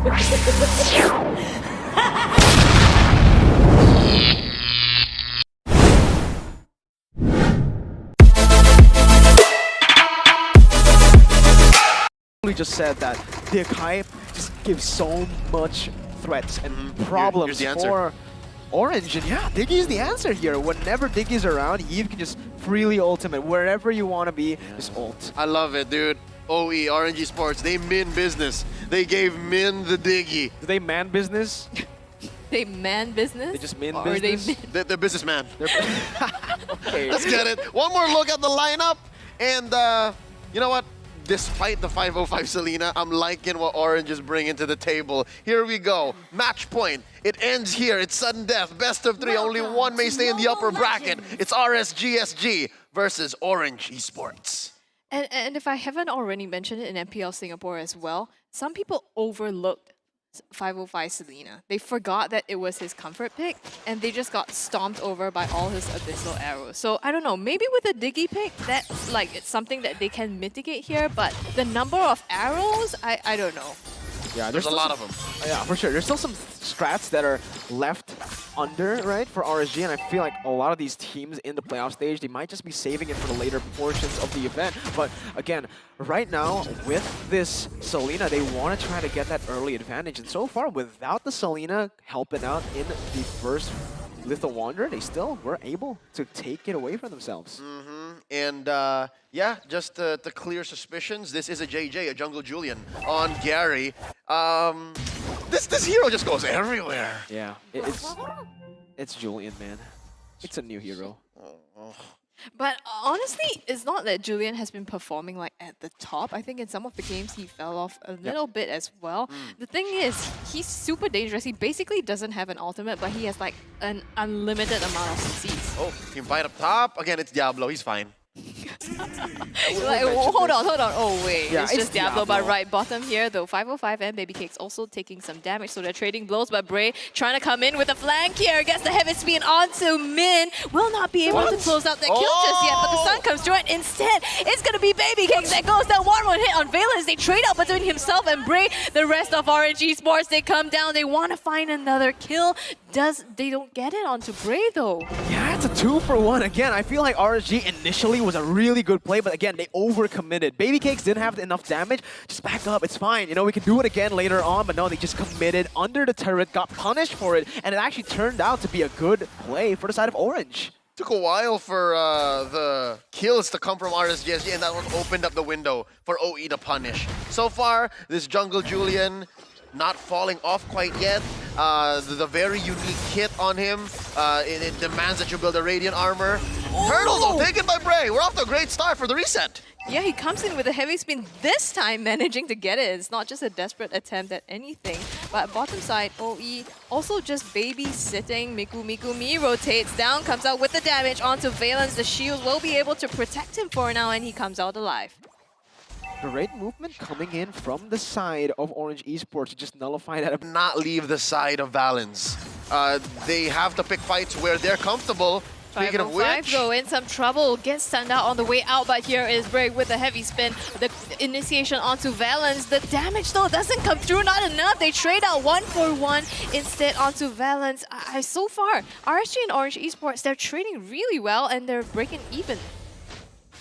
Just said that the Akai just gives so much threats and problems for Orange, and yeah, Diggy is the answer here. Whenever Diggy's around, Eve can just freely ultimate wherever you want to be, just ult. I love it, dude. OE, RNG Sports, they min business. They gave Min the Diggy. Do they man business? They man business? They just min or business? They're businessman. Okay. Let's get it. One more look at the lineup. And you know what? Despite the 505 Selena, I'm liking what Orange is bringing to the table. Here we go. Match point. It ends here. It's sudden death. Best of 3. Only one may stay in the upper bracket. It's RSGSG versus Orange Esports. And if I haven't already mentioned it in MPL Singapore as well, some people overlooked 505 Selena. They forgot that it was his comfort pick, and they just got stomped over by all his abyssal arrows. So I don't know, maybe with a Diggy pick, that's like it's something that they can mitigate here, but the number of arrows, I don't know. Yeah, there's a lot of them. Yeah, for sure. There's still some strats that are left under, right, for RSG, and I feel like a lot of these teams in the playoff stage, they might just be saving it for the later portions of the event. But again, right now, with this Selena, they want to try to get that early advantage. And so far, without the Selena helping out in the first Lethal Wanderer, they still were able to take it away from themselves. And yeah, just to clear suspicions, this is a JJ, a Jungle Julian, on Gary. This hero just goes everywhere. Yeah, it's Julian, man. It's a new hero. But honestly, it's not that Julian has been performing like at the top. I think in some of the games he fell off a little bit as well. The thing is, he's super dangerous. He basically doesn't have an ultimate, but he has like an unlimited amount of CCs. Oh, team fight up top. Again, it's Diablo. He's fine. Like, hold on. Oh wait, Yeah, it's it's just Diablo. But Diablo. right bottom here, though, 505 and Baby Cake's also taking some damage, so they're trading blows. But Bray trying to come in with a flank here, gets the heavy spin onto Min. Will not be able to close out that kill just yet, but the sun comes through, and instead it's gonna be Baby Cake that goes down. 1-1 hit on Valence. They trade out between himself and Bray. The rest of RNG Sports, they come down. They want to find another kill. They don't get it onto Bray though. Yeah, it's a 2-for-1. Again, I feel like RSG initially was a really good play, but again, they overcommitted. Baby Cakes didn't have enough damage. Just back up, it's fine. You know, we can do it again later on, but no, they just committed under the turret, got punished for it, and it actually turned out to be a good play for the side of Orange. Took a while for the kills to come from RSGSG, and that one opened up the window for OE to punish. So far, this Jungle Julian not falling off quite yet. The very unique hit on him, it demands that you build a Radiant armor. Turtle though, taken by Bray. We're off to a great start for the reset. Yeah, he comes in with a heavy spin, this time managing to get it. It's not just a desperate attempt at anything. But bottom side, OE also just babysitting. Miku Mi rotates down, comes out with the damage onto Valence. The shield will be able to protect him for now, and he comes out alive. Great movement coming in from the side of Orange Esports to just nullify that. Not leave the side of Valence. They have to pick fights where they're comfortable. Speaking of 505 which, though, in some trouble, gets stunned out on the way out, but here is Bray with a heavy spin. The initiation onto Valence. The damage though doesn't come through, not enough. They trade out 1-for-1 instead onto Valence. So far, RSG and Orange Esports, they're trading really well and they're breaking even.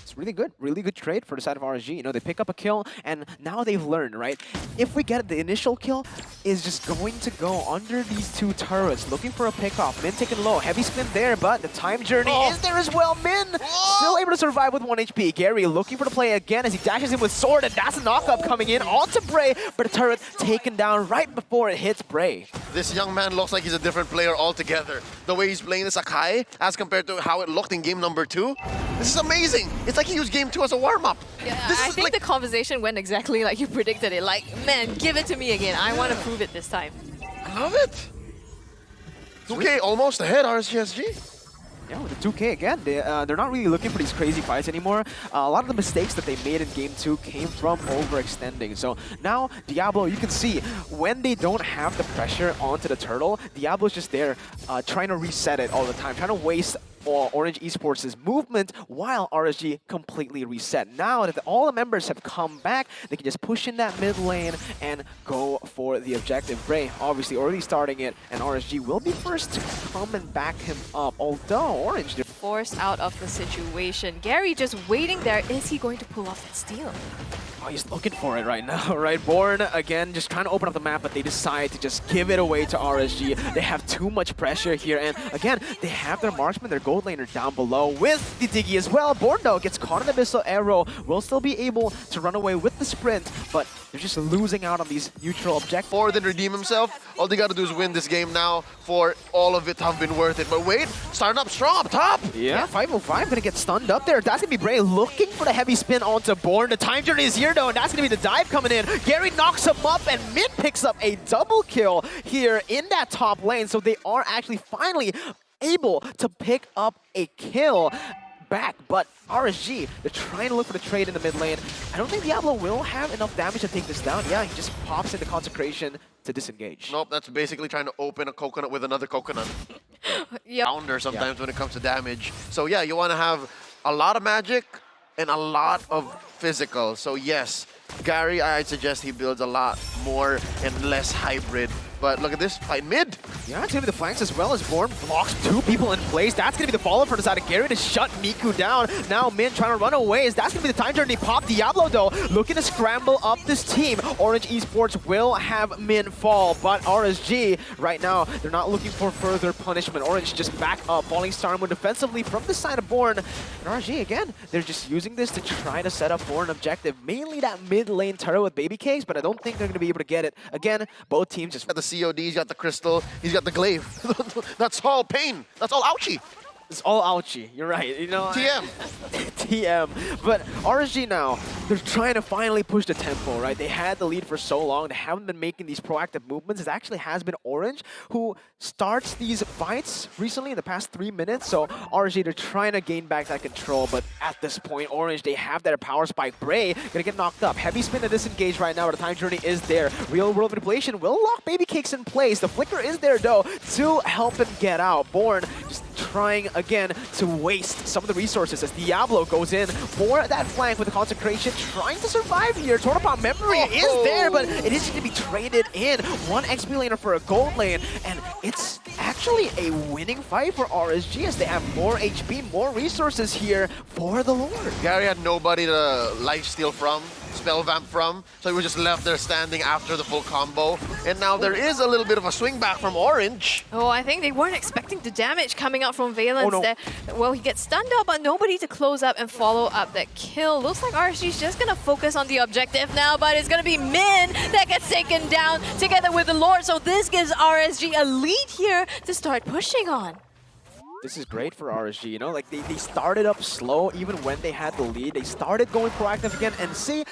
It's really good trade for the side of RSG. You know, they pick up a kill, and now they've learned, right? If we get the initial kill, is just going to go under these two turrets, looking for a pickoff. Min taken low, heavy spin there, but the time journey is there as well. Min still able to survive with 1 HP. Gary looking for the play again as he dashes in with sword, and that's a knockup coming in onto Bray, but the turret taken down right before it hits Bray. this young man looks like he's a different player altogether. The way he's playing this Akai, as compared to how it looked in game number 2, this is amazing. It's like he used game 2 as a warm-up. Yeah, I think like the conversation went exactly like you predicted it. Like, man, give it to me again. I want to prove it this time. I love it. 2K almost ahead, RSGSG. Yeah, with the 2K again, they're not really looking for these crazy fights anymore. A lot of the mistakes that they made in Game 2 came from overextending. So now, Diablo, you can see, when they don't have the pressure onto the turtle, Diablo's just there trying to reset it all the time, trying to waste Orange Esports' movement while RSG completely reset. Now that all the members have come back, they can just push in that mid lane and go for the objective. Bray obviously already starting it, and RSG will be first to come and back him up. Although Orange Forced out of the situation. Gary just waiting there. Is he going to pull off that steal? Oh, he's looking for it right now, right? Born, again, just trying to open up the map, but they decide to just give it away to RSG. They have too much pressure here, and again, they have their marksman, their gold laner down below with the Diggy as well. Born, though, gets caught in the missile arrow, will still be able to run away with the sprint, but they're just losing out on these neutral objectives. More than redeem himself, all they gotta do is win this game now for all of it to have been worth it. But wait, starting up strong up top! Yeah, 505 gonna get stunned up there. That's gonna be Bray looking for the heavy spin onto Born. The time journey is here though, and that's gonna be the dive coming in. Gary knocks him up, and Min picks up a double kill here in that top lane. So they are actually finally able to pick up a kill back, but RSG, they're trying to look for the trade in the mid lane. I don't think Diablo will have enough damage to take this down. Yeah, he just pops into Consecration to disengage. Nope, that's basically trying to open a coconut with another coconut. Yep. Founder sometimes when it comes to damage. So yeah, you want to have a lot of magic and a lot of physical. So yes, Gary, I'd suggest he builds a lot more and less hybrid. But look at this, fight mid. Yeah, it's gonna be the flanks as well as Born blocks two people in place. That's gonna be the follow for the side of Gary to shut Miku down. Now Min trying to run away. That's gonna be the time journey. Pop Diablo though, looking to scramble up this team. Orange Esports will have Min fall, but RSG right now, they're not looking for further punishment. Orange just back up, falling star mode defensively from the side of Born. And RSG again, they're just using this to try to set up for an objective. Mainly that mid lane turret with baby cakes, but I don't think they're gonna be able to get it. Again, both teams just Got the COD, he's got the crystal, he's got the glaive. That's all pain. That's all ouchie. It's all ouchie. You're right. You know, TM. TM. But RSG now, they're trying to finally push the tempo, right? They had the lead for so long. They haven't been making these proactive movements. It actually has been Orange who starts these fights recently in the past 3 minutes. So RSG, they're trying to gain back that control. But at this point, Orange, they have their power spike. Bray gonna get knocked up. Heavy spin to disengage right now. The time journey is there. Real world manipulation will lock baby cakes in place. The flicker is there though to help him get out. Born just trying again to waste some of the resources as Diablo goes in for that flank with the Consecration, trying to survive here. Tornapop memory is there, but it is going to be traded in. One XP laner for a gold lane, and it's actually a winning fight for RSG as they have more HP, more resources here for the Lord. Gary had nobody to lifesteal from, spell vamp from, so he was just left there standing after the full combo. And now there is a little bit of a swing back from Orange. Oh, I think they weren't expecting the damage coming out from Valence Oh, no. there. Well, he gets stunned up, but nobody to close up and follow up that kill. Looks like RSG's just gonna focus on the objective now, but it's gonna be Min that gets taken down together with the Lord. So this gives RSG a lead here to start pushing on. This is great for RSG, you know, like they started up slow even when they had the lead. They started going proactive again, and see,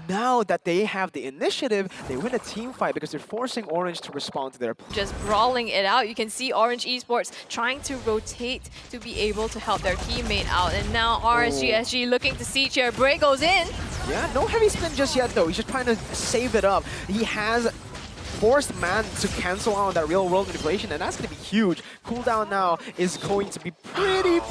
now that they have the initiative, they win a team fight because they're forcing Orange to respond to their Just brawling it out. You can see Orange Esports trying to rotate to be able to help their teammate out. And now RSG looking to siege here. Bray goes in. Yeah, no heavy spin just yet though. He's just trying to save it up. He has forced man to cancel out on that real world manipulation, and that's going to be huge. Cooldown now is going to be pretty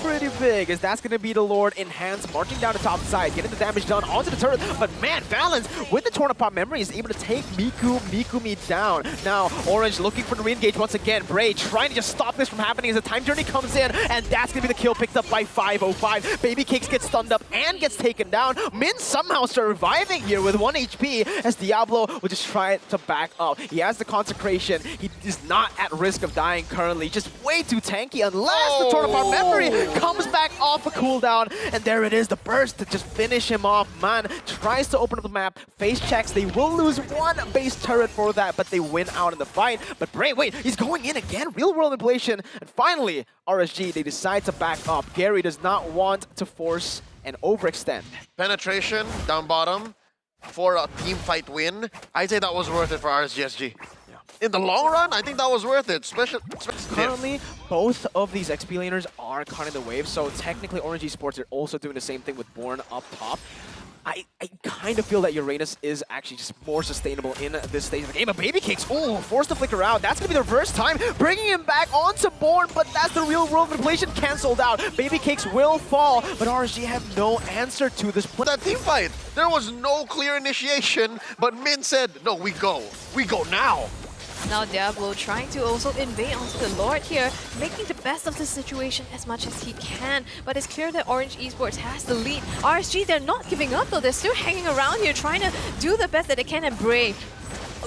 big, as that's going to be the Lord enhanced, marching down the top side, getting the damage done onto the turret. But man, Valence with the Tornapop memory is able to take Mikumi down. Now Orange looking for the re-engage once again. Bray trying to just stop this from happening as the time journey comes in, and that's going to be the kill picked up by 505. Baby Cakes gets stunned up and gets taken down. Min somehow surviving here with 1 HP as Diablo will just try to back up. He has the Consecration. He is not at risk of dying currently. Just way too tanky unless the Tornapop memory comes back off a cooldown. And there it is, the burst to just finish him off. Man tries to open up the map, face checks. They will lose one base turret for that, but they win out in the fight. But Bray, wait, he's going in again. Real world manipulation. And finally, RSG, they decide to back up. Gary does not want to force and overextend. Penetration down bottom for a team fight win. I'd say that was worth it for RSGSG. Yeah. In the long run, I think that was worth it. Especially Currently, both of these XP laners are cutting the wave, so technically Orange Esports are also doing the same thing with Born up top. I kind of feel that Uranus is actually just more sustainable in this stage of the game. But Baby Cakes, ooh, forced to flicker out. That's going to be their first time bringing him back onto Born, but that's the real world manipulation canceled out. Baby Cakes will fall, but RSG have no answer to this play. That team fight, there was no clear initiation, but Min said, no, we go now. Now Diablo trying to also invade onto the Lord here, making the best of the situation as much as he can. But it's clear that Orange Esports has the lead. RSG, they're not giving up though. They're still hanging around here, trying to do the best that they can. And Bray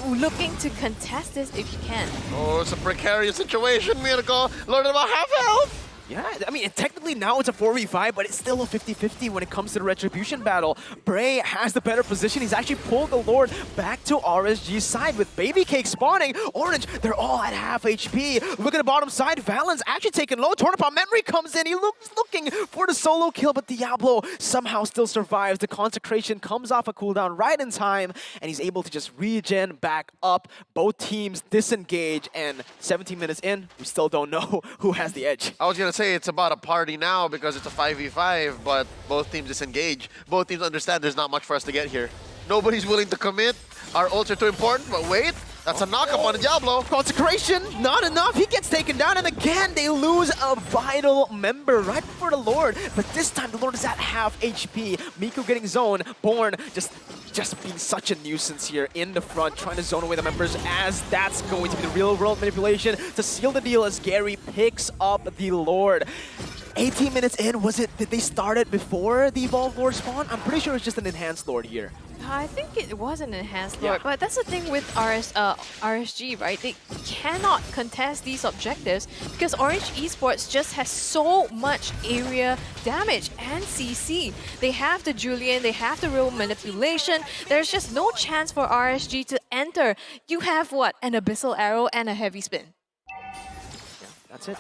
looking to contest this if he can. Oh, it's a precarious situation, Mirko. Lord about half health. Yeah, I mean, technically now it's a 4v5, but it's still a 50-50 when it comes to the Retribution battle. Bray has the better position. He's actually pulled the Lord back to RSG's side with Baby Cake spawning. Orange, they're all at half HP. Look at the bottom side. Valen's actually taken low. Torn Apart Memory comes in. He looks looking for the solo kill, but Diablo somehow still survives. The Consecration comes off a cooldown right in time, and he's able to just regen back up. Both teams disengage, and 17 minutes in, we still don't know who has the edge. I was going to say it's about a party now because it's a 5v5, but both teams disengage. Both teams understand there's not much for us to get here. Nobody's willing to commit. Our ults are too important, but wait, that's a knock-up on the Diablo. Consecration, not enough. He gets taken down, and again, they lose a vital member right before the Lord. But this time, the Lord is at half HP. Miku getting zoned. Born just being such a nuisance here in the front, trying to zone away the members, as that's going to be the real-world manipulation to seal the deal as Gary picks up the Lord. 18 minutes in, did they start it before the Evolved Lord spawn? I'm pretty sure it's just an enhanced Lord here. I think it was an enhanced Lord, but that's the thing with RSG, right? They cannot contest these objectives because Orange Esports just has so much area damage and CC. They have the Julian, they have the real manipulation. There's just no chance for RSG to enter. You have what? An Abyssal Arrow and a Heavy Spin. Yeah, that's it.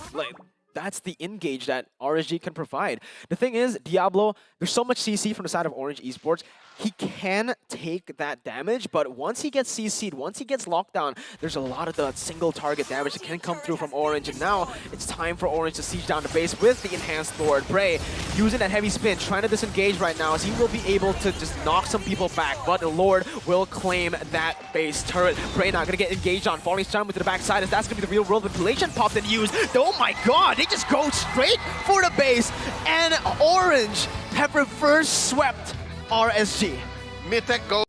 That's the engage that RSG can provide. The thing is, Diablo, there's so much CC from the side of Orange Esports. He can take that damage, but once he gets CC'd, once he gets locked down, there's a lot of the single target damage that can come through from Orange. And now it's time for Orange to siege down the base with the enhanced Lord. Bray using that heavy spin, trying to disengage right now, as he will be able to just knock some people back, but the Lord will claim that base turret. Bray not gonna get engaged on, falling down to the backside, as that's gonna be the real world manipulation popped and used. Oh my god, they just go straight for the base, and Orange have reverse swept RSG. Mythic go.